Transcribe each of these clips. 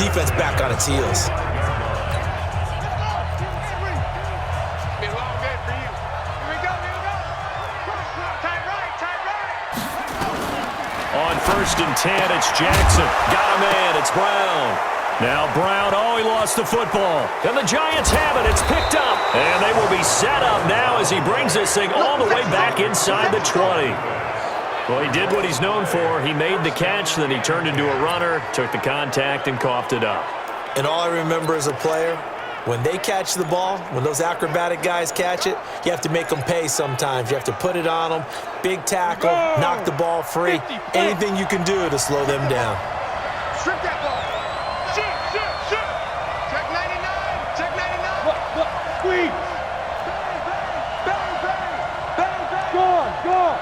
defense back on its heels. On 1st and 10, it's Jackson. Got a man. It's Brown. Now Brown, he lost the football. And the Giants have it. It's picked up. And they will be set up now as he brings this thing all the way back inside the 20. Well, he did what he's known for. He made the catch, then he turned into a runner, took the contact, and coughed it up. And all I remember as a player, when they catch the ball, when those acrobatic guys catch it, you have to make them pay sometimes. You have to put it on them, big tackle, knock the ball free, anything you can do to slow them down. Strip that ball. Shoot. Check 99. Check 99. Look. Squeeze. Bang. Go.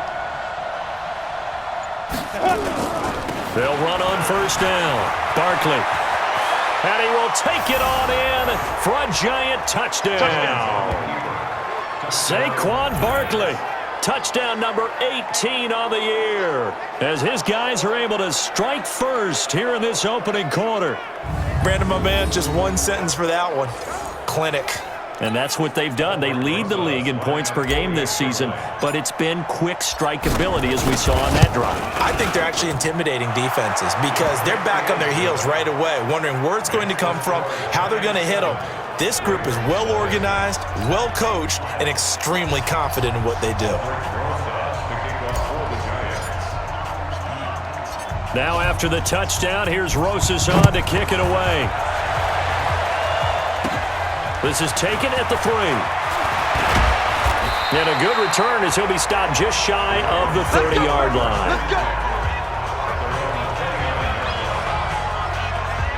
They'll run on 1st down. Barkley. And he will take it on in for a Giant touchdown. Saquon Barkley. Touchdown number 18 on the year, as his guys are able to strike first here in this opening quarter. Brandon, my man, just one sentence for that one. Clinic. And that's what they've done. They lead the league in points per game this season, but it's been quick strikeability as we saw on that drive. I think they're actually intimidating defenses because they're back on their heels right away, wondering where it's going to come from, how they're going to hit them. This group is well organized, well coached, and extremely confident in what they do. Now after the touchdown, here's Rosas on to kick it away. This is taken at the 3. And a good return as he'll be stopped just shy of the 30-yard line. Let's go.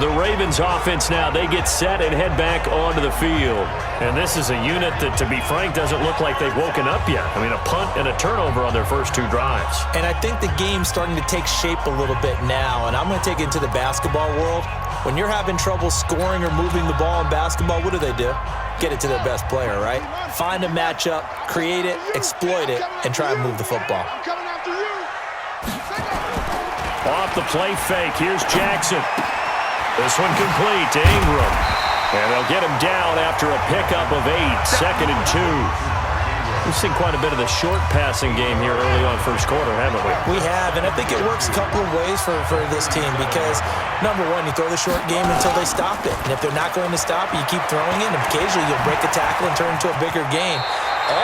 The Ravens offense now, they get set and head back onto the field. And this is a unit that, to be frank, doesn't look like they've woken up yet. I mean, a punt and a turnover on their first 2 drives. And I think the game's starting to take shape a little bit now, and I'm going to take it into the basketball world. When you're having trouble scoring or moving the ball in basketball, what do? Get it to their best player, right? Find a matchup, create it, exploit it, and try and move the football. Off the play fake, here's Jackson. This one complete to Ingram. And they'll get him down after a pickup of 8, 2nd and 2. We've seen quite a bit of the short passing game here early on first quarter, haven't we? We have, and I think it works a couple of ways for this team because, number one, you throw the short game until they stop it. And if they're not going to stop it, you keep throwing it, and occasionally you'll break a tackle and turn it into a bigger game.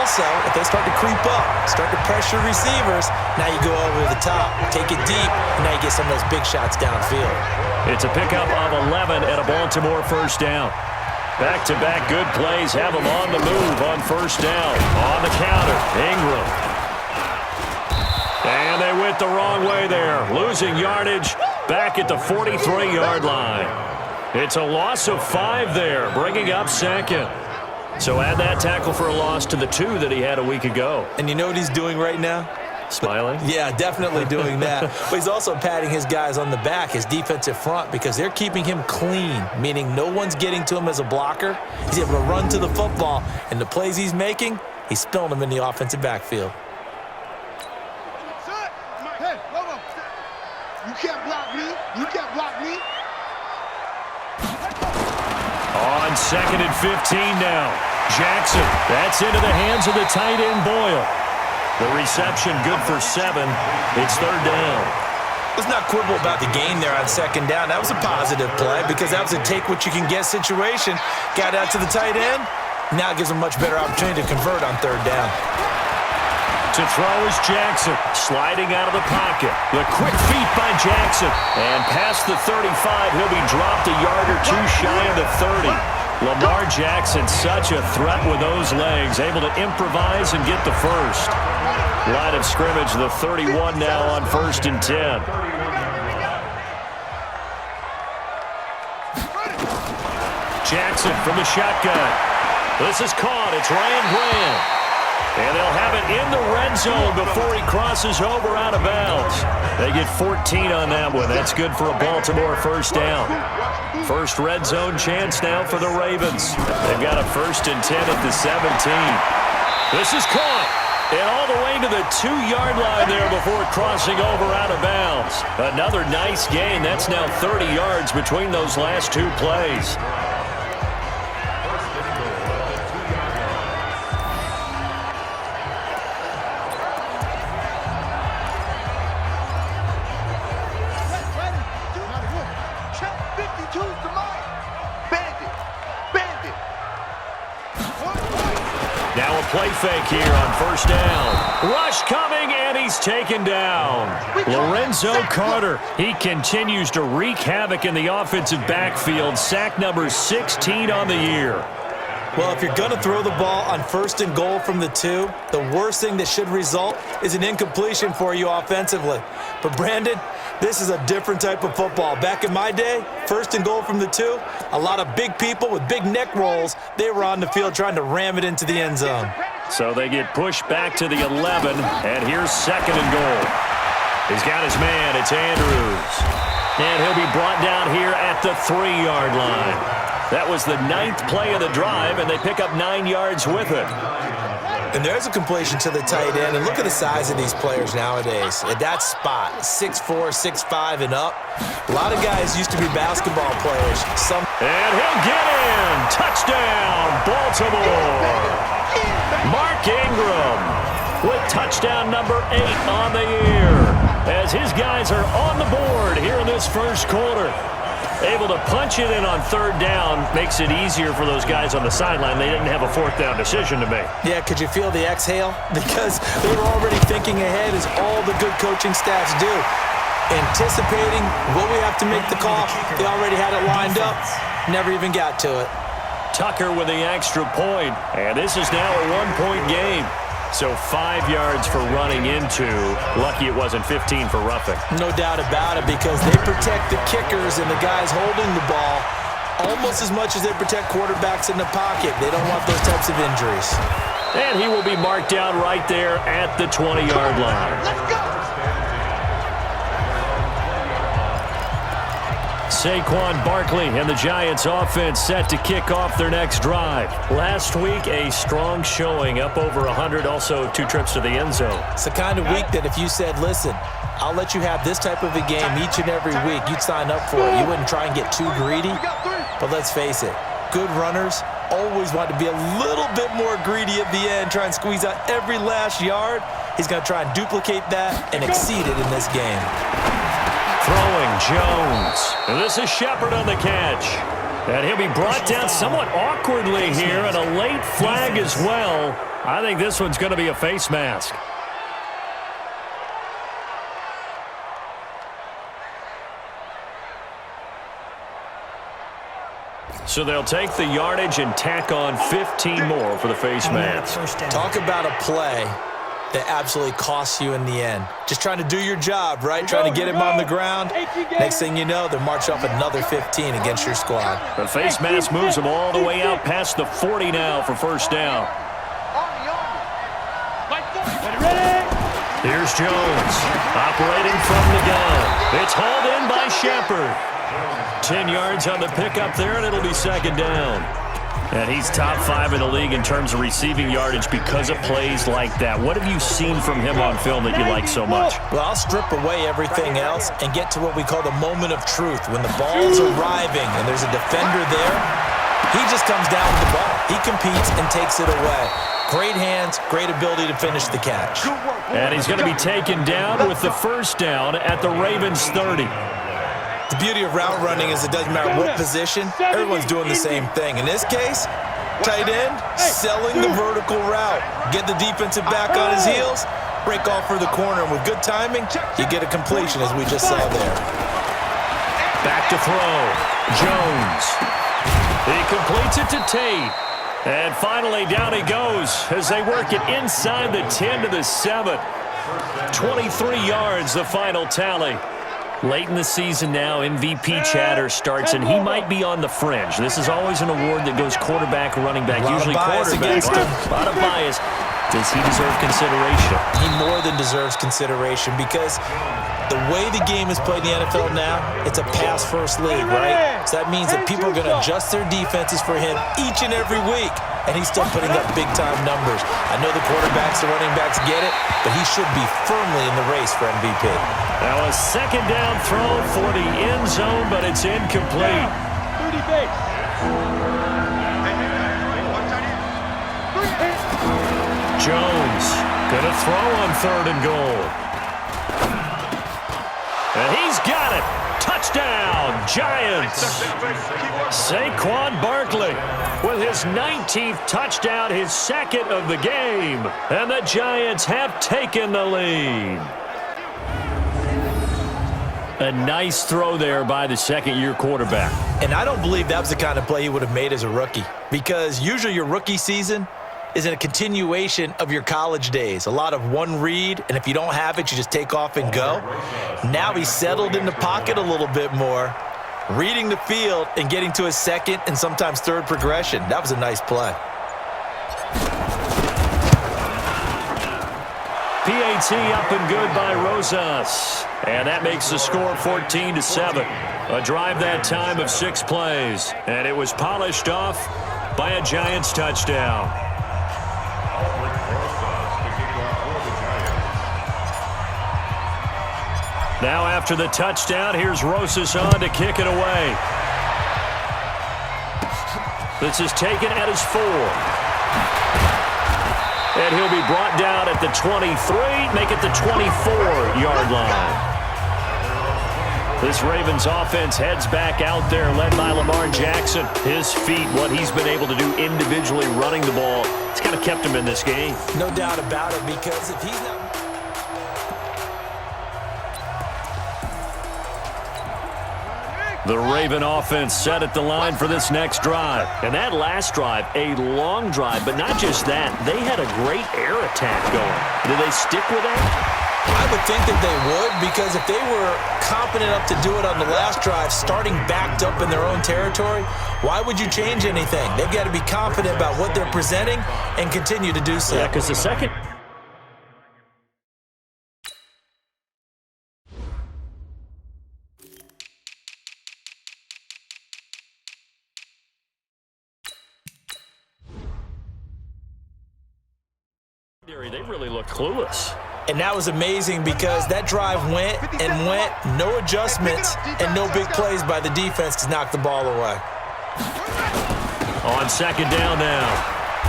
Also, if they start to creep up, start to pressure receivers, now you go over the top, take it deep, and now you get some of those big shots downfield. It's a pickup of 11 at a Baltimore first down. Back-to-back good plays have them on the move on first down. On the counter, Ingram. And they went the wrong way there. Losing yardage back at the 43-yard line. It's a loss of 5 there, bringing up 2nd. So add that tackle for a loss to the 2 that he had a week ago. And you know what he's doing right now? Smiling? Yeah, definitely doing that. But he's also patting his guys on the back, his defensive front, because they're keeping him clean, meaning no one's getting to him as a blocker. He's able to run to the football, and the plays he's making, he's spilling them in the offensive backfield. Hey, you can't block me. You can't block me. On 2nd and 15 now. Jackson, that's into the hands of the tight end Boyle. The reception good for 7. It's 3rd down. Let's not quibble about the gain there on 2nd down. That was a positive play because that was a take-what-you-can-get situation. Got out to the tight end. Now it gives him a much better opportunity to convert on 3rd down. To throw is Jackson, sliding out of the pocket. The quick feet by Jackson. And past the 35, he'll be dropped a yard or 2 shy of the 30. Lamar Jackson, such a threat with those legs, able to improvise and get the first. Line of scrimmage, the 31 now on 1st and 10. Jackson from the shotgun. This is caught. It's Ryan Graham. And they'll have it in the red zone before he crosses over out of bounds. They get 14 on that one. That's good for a Baltimore first down. First red zone chance now for the Ravens. They've got a 1st and 10 at the 17. This is caught. And all the way to the 2-yard line there before crossing over out of bounds. Another nice gain. That's now 30 yards between those last two plays. Now a play fake here on first down. Rush coming, and he's taken down. Lorenzo Carter. He continues to wreak havoc in the offensive backfield. Sack number 16 on the year. Well, if you're going to throw the ball on 1st and goal from the 2, the worst thing that should result is an incompletion for you offensively. But, Brandon, this is a different type of football. Back in my day, 1st and goal from the 2, a lot of big people with big neck rolls, they were on the field trying to ram it into the end zone. So they get pushed back to the 11, and here's 2nd and goal. He's got his man. It's Andrews. And he'll be brought down here at the 3-yard line. That was the 9th play of the drive, and they pick up 9 yards with it. And there's a completion to the tight end. And look at the size of these players nowadays. At that spot, 6'4", 6'5", and up. A lot of guys used to be basketball players. And he'll get in. Touchdown, Baltimore. Mark Ingram with touchdown number 8 on the year. As his guys are on the board here in this first quarter. Able to punch it in on 3rd down makes it easier for those guys on the sideline. They didn't have a 4th down decision to make. Yeah, could you feel the exhale? Because they were already thinking ahead, as all the good coaching staffs do. Anticipating what we have to make the call. They already had it lined up. Never even got to it. Tucker with the extra point. And this is now a 1-point game. So 5 yards for running into. Lucky it wasn't 15 for roughing. No doubt about it, because they protect the kickers and the guys holding the ball almost as much as they protect quarterbacks in the pocket. They don't want those types of injuries. And he will be marked down right there at the 20-yard line. Let's go. Saquon Barkley and the Giants offense set to kick off their next drive. Last week, a strong showing, up over 100, also 2 trips to the end zone. It's the kind of week that if you said, listen, I'll let you have this type of a game each and every week, you'd sign up for it. You wouldn't try and get too greedy. But let's face it, good runners always want to be a little bit more greedy at the end, try and squeeze out every last yard. He's going to try and duplicate that and exceed it in this game. Throwing Jones. And this is Shepard on the catch. And he'll be brought down somewhat awkwardly here, and a late flag as well. I think this one's going to be a face mask. So they'll take the yardage and tack on 15 more for the face mask. Talk about a play that absolutely costs you in the end. Just trying to do your job, right? Trying to get him on the ground. Next thing you know, they're marching off another 15 against your squad. The face mask moves him all the way out past the 40 now for first down. Here's Jones, operating from the gun. It's hauled in by Shepard. 10 yards on the pickup there, and it'll be 2nd down. And he's top 5 in the league in terms of receiving yardage because of plays like that. What have you seen from him on film that you like so much? Well, I'll strip away everything else and get to what we call the moment of truth. When the ball's arriving and there's a defender there, he just comes down with the ball. He competes and takes it away. Great hands, great ability to finish the catch. And he's going to be taken down with the first down at the Ravens 30. The beauty of route running is it doesn't matter what position, everyone's doing the same thing. In this case, tight end, selling the vertical route. Get the defensive back on his heels, break off for the corner, and with good timing, you get a completion, as we just saw there. Back to throw. Jones. He completes it to Tate. And finally, down he goes as they work it inside the 10 to the 7. 23 yards, the final tally. Late in the season now, MVP chatter starts, and he might be on the fringe. This is always an award that goes quarterback, running back, usually quarterback. A lot of bias. Does he deserve consideration? He more than deserves consideration because the way the game is played in the NFL now, it's a pass-first league, right? So that means that people are going to adjust their defenses for him each and every week, and he's still putting up big-time numbers. I know the quarterbacks, the running backs get it, but he should be firmly in the race for MVP. Now a second down throw for the end zone, but it's incomplete. 30 base. Jones gonna throw on 3rd and goal. And he's got it. Touchdown, Giants. Saquon Barkley with his 19th touchdown, his 2nd of the game. And the Giants have taken the lead. A nice throw there by the second-year quarterback. And I don't believe that was the kind of play he would have made as a rookie, because usually your rookie season is in a continuation of your college days. A lot of one read, and if you don't have it, you just take off and go. Now he's settled in the pocket a little bit more, reading the field and getting to his 2nd and sometimes 3rd progression. That was a nice play. PAT up and good by Rosas. And that makes the score 14-7. A drive that time of 6 plays. And it was polished off by a Giants touchdown. Now after the touchdown, here's Rosas on to kick it away. This is taken at his 4. And he'll be brought down at the 23, make it the 24-yard line. This Ravens offense heads back out there, led by Lamar Jackson. His feet, what he's been able to do individually running the ball, it's kind of kept him in this game. No doubt about it, because if he's not... The Raven offense set at the line for this next drive. And that last drive, a long drive, but not just that. They had a great air attack going. Do they stick with that? I would think that they would, because if they were confident enough to do it on the last drive, starting backed up in their own territory, why would you change anything? They've got to be confident about what they're presenting and continue to do so. Yeah, because the second... They really look clueless. And that was amazing, because that drive went and went, no adjustments and no big plays by the defense to knock the ball away. On second down now,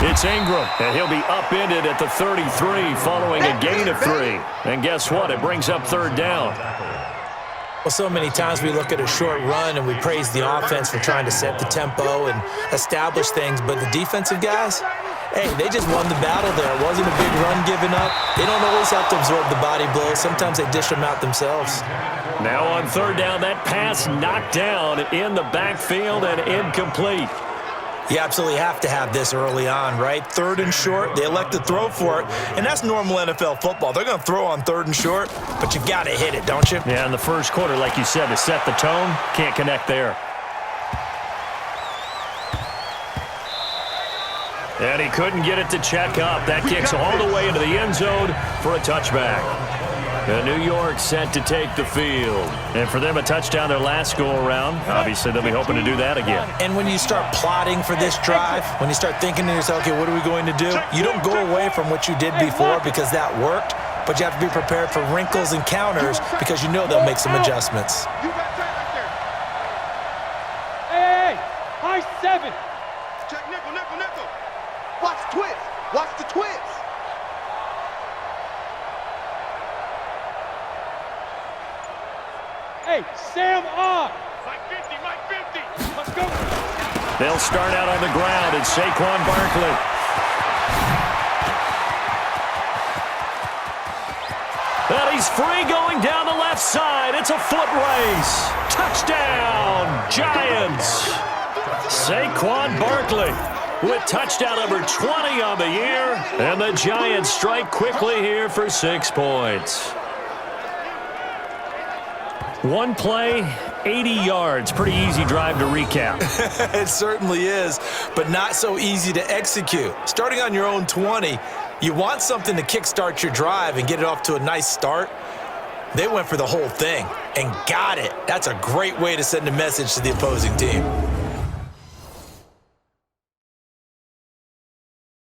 it's Ingram, and he'll be upended at the 33 following a gain of 3. And guess what? It brings up 3rd down. Well, so many times we look at a short run and we praise the offense for trying to set the tempo and establish things, but the defensive guys, hey, they just won the battle there. It wasn't a big run given up. They don't always have to absorb the body blows. Sometimes they dish them out themselves. Now on 3rd down, that pass knocked down in the backfield and incomplete. You absolutely have to have this early on, right? 3rd and short, they elect to throw for it, and that's normal NFL football. They're going to throw on 3rd and short, but you got to hit it, don't you? Yeah, in the first quarter, like you said, to set the tone, can't connect there. And he couldn't get it to check up. That kicks all the way into the end zone for a touchback. And New York set to take the field. And for them, a touchdown their last go-around. Obviously, they'll be hoping to do that again. And when you start plotting for this drive, when you start thinking to yourself, okay, what are we going to do? You don't go away from what you did before because that worked, but you have to be prepared for wrinkles and counters because you know they'll make some adjustments. Hey, high 7. Check nickel, nickel, nickel. Watch twist. Watch the twist. Hey, Sam on. Mike 50, Mike 50. Let's go. They'll start out on the ground. It's Saquon Barkley. And he's free going down the left side. It's a foot race. Touchdown, Giants. Saquon Barkley with touchdown number 20 on the year. And the Giants strike quickly here for 6 points. One play 80 yards. Pretty easy drive to recap. It certainly is, but not so easy to execute. Starting on your own 20, you want something to kickstart your drive and get it off to a nice start. They went for the whole thing and got it. That's a great way to send a message to the opposing team.